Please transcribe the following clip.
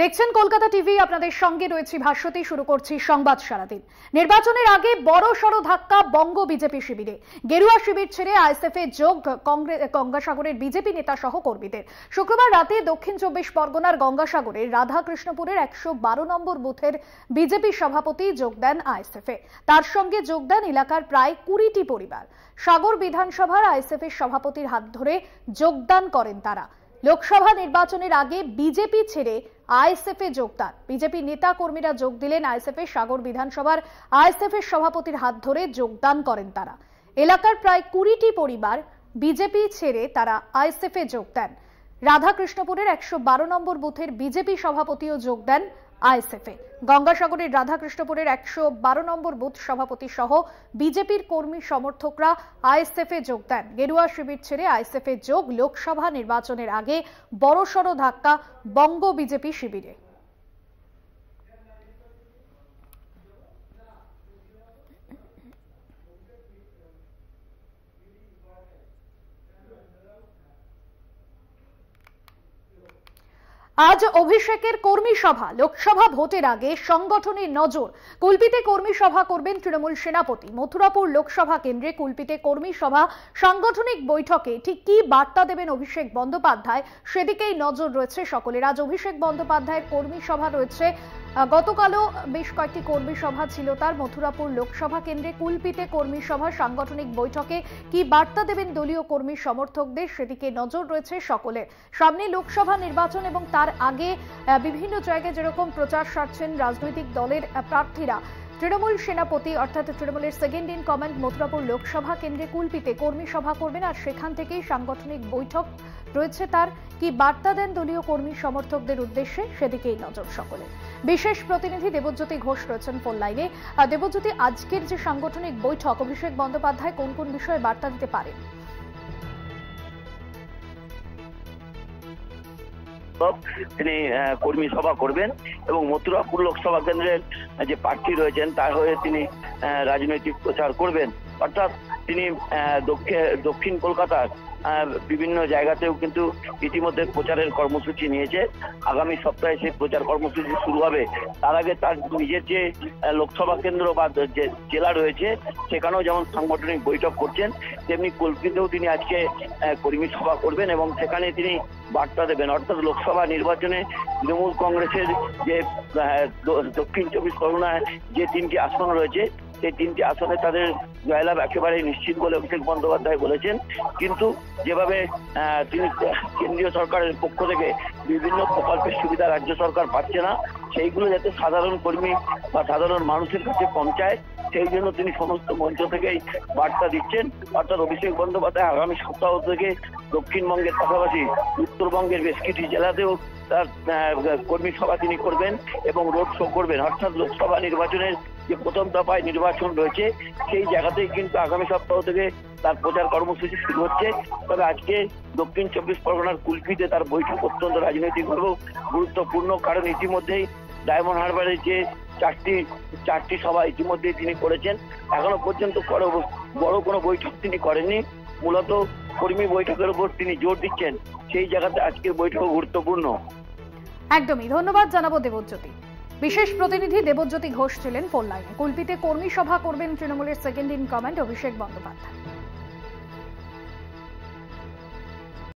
দেখছেন কলকাতা টিভি, আপনাদের সঙ্গে রয়েছে ভাস্বতী। শুরু করছি সংবাদ সারাদিন। নির্বাচনের আগে বড় সড় ধাক্কা বঙ্গ বিজেপি শিবিরে। গেরুয়া শিবির ছেড়ে আইএসএফ এ যোগ গঙ্গাসাগরের বিজেপি নেতা সহ কর্মীদের। শুক্রবার রাতে দক্ষিণ 24 পরগনার গঙ্গাসাগরের রাধাকৃষ্ণপুরের 112 নম্বর বুথের বিজেপি সভাপতি যোগ দেন আইএসএফ এ। তার সঙ্গে যোগ দেন এলাকার প্রায় 20টি পরিবার। সাগর বিধানসভার আইএসএফ এর সভাপতির হাত ধরে যোগদান করেন তারা। লোকসভা নির্বাচনের আগে বিজেপি ছেড়ে আইএসএফ এ যোগদান। বিজেপি নেতা কর্মীরা যোগ দিলেন আইএসএফ এর সাগর বিধানসভার আইএসএফ এর সভাপতির হাত ধরে যোগদান করেন তারা। এলাকার প্রায় 20টি পরিবার বিজেপি ছেড়ে তারা আইএসএফ এ যোগ দেন। রাধাকৃষ্ণপুরের 112 নম্বর বুথের বিজেপি সভাপতিও যোগ দেন আইএসএফ এ। গঙ্গাসাগরের রাধাকৃষ্ণপুরের 112 নম্বর বুথ সভাপতি সহ বিজেপির কর্মী সমর্থকরা আইএসএফ এ যোগ দেন। গেরুয়া শিবির ছেড়ে আইএসএফ এ যোগ লোকসভা নির্বাচনের আগে বড়সড় ধাক্কা বঙ্গ বিজেপি শিবিরে। আজ অভিষেকের কর্মী সভা। লোকসভা ভোটের আগে সংগঠনের নজর। কুলপিতে কর্মী সভা করবেন তৃণমূল সেনাপতি। মথুরাপুর লোকসভা কেন্দ্রে কুলপিতে কর্মী সভা। সাংগঠনিক বৈঠকে ঠিক কি বার্তা দেবেন অভিষেক বন্দ্যোপাধ্যায়, সেদিকেই নজর রয়েছে সকলের। আজ অভিষেক বন্দ্যোপাধ্যায়ের কর্মী সভা রয়েছে। গতকালও বেশ কয়েকটি কর্মী সভা ছিল তার। মথুরাপুর লোকসভা কেন্দ্রে কুলপিতে কর্মী সভা। সাংগঠনিক বৈঠকে কি বার্তা দেবেন দলীয় কর্মী সমর্থকদের, সেদিকে নজর রয়েছে সকলের। সামনে লোকসভা নির্বাচন এবং তার আগে বিভিন্ন জায়গায় যেরকম প্রচার সারছেন রাজনৈতিক দলের প্রার্থীরা। তৃণমূল সেনাপতি অর্থাৎ তৃণমূলের second in command Mathurapur Lok Sabha কেন্দ্রে কুলপিতে কর্মী সভা করবেন, আর সেখান থেকেই সাংগঠনিক বৈঠক রয়েছে তার। কি বার্তা দেন দলীয় কর্মী সমর্থকদের উদ্দেশ্যে, সেদিকেই নজর সকলের। বিশেষ প্রতিনিধি দেবজ্যোতি ঘোষ রয়েছেন ফোন লাইনে। দেবজ্যোতি, আজকের যে সাংগঠনিক বৈঠক, অভিষেক বন্দ্যোপাধ্যায় কোন কোন বিষয়ে বার্তা দিতে পারেন? তিনি কর্মী সভা করবেন এবং মথুরাপুর লোকসভা কেন্দ্রের যে প্রার্থী রয়েছেন তার হয়ে তিনি রাজনৈতিক প্রচার করবেন। অর্থাৎ তিনি দক্ষিণ কলকাতার বিভিন্ন জায়গাতেও কিন্তু ইতিমধ্যে প্রচারের কর্মসূচি নিয়েছে। আগামী সপ্তাহে সেই প্রচার কর্মসূচি শুরু হবে। তার আগে তার নিজের যে লোকসভা কেন্দ্র বা যে জেলা রয়েছে সেখানেও যেমন সাংগঠনিক বৈঠক করছেন, তেমনি কলকাতাতেও তিনি আজকে কর্মী সভা করবেন এবং সেখানে তিনি বার্তা দেবেন। অর্থাৎ লোকসভা নির্বাচনে তৃণমূল কংগ্রেসের যে দক্ষিণ 24 পরগনায় যে 3টি আসন রয়েছে সেই 3টি আসনে তাদের জয়লাভ একেবারে নিশ্চিত বলে অভিষেক বন্দ্যোপাধ্যায় বলেছেন। কিন্তু যেভাবে তিনি কেন্দ্রীয় সরকারের পক্ষ থেকে বিভিন্ন প্রকল্পের সুবিধা রাজ্য সরকার পাচ্ছে না, সেইগুলো যাতে সাধারণ কর্মী বা সাধারণ মানুষের কাছে পৌঁছায়, সেই জন্য তিনি সমস্ত মঞ্চ থেকেই বার্তা দিচ্ছেন। অর্থাৎ অভিষেক বন্দ্যোপাধ্যায় আগামী সপ্তাহ থেকে দক্ষিণবঙ্গের পাশাপাশি উত্তরবঙ্গের বেশ কিছু জেলাতেও তার কর্মী সভা তিনি করবেন এবং রোড শো করবেন। অর্থাৎ লোকসভা নির্বাচনের যে প্রথম দফায় নির্বাচন রয়েছে সেই জায়গাতেই কিন্তু আগামী সপ্তাহ থেকে তার প্রচার কর্মসূচি শুরু হচ্ছে। তবে আজকে দক্ষিণ 24 পরগনার কুলপিতে তার বৈঠক অত্যন্ত রাজনৈতিকভাবেও গুরুত্বপূর্ণ, কারণ ইতিমধ্যেই ডায়মন্ড হারবারের যে চারটি সভা ইতিমধ্যেই তিনি করেছেন। এখনো পর্যন্ত বড় কোনো বৈঠক তিনি করেননি। মূলত কর্মী বৈঠকের উপর তিনি জোর দিচ্ছেন, সেই জায়গাতে আজকের বৈঠক গুরুত্বপূর্ণ। একদমই ধন্যবাদ জানাবো দেবজ্যোতি। বিশেষ প্রতিনিধি দেবজ্যোতি ঘোষ ছিলেন ফোন লাইনে। কুলপিতে কর্মী সভা করবেন তৃণমূলের second in command Abhishek Bandyopadhyay.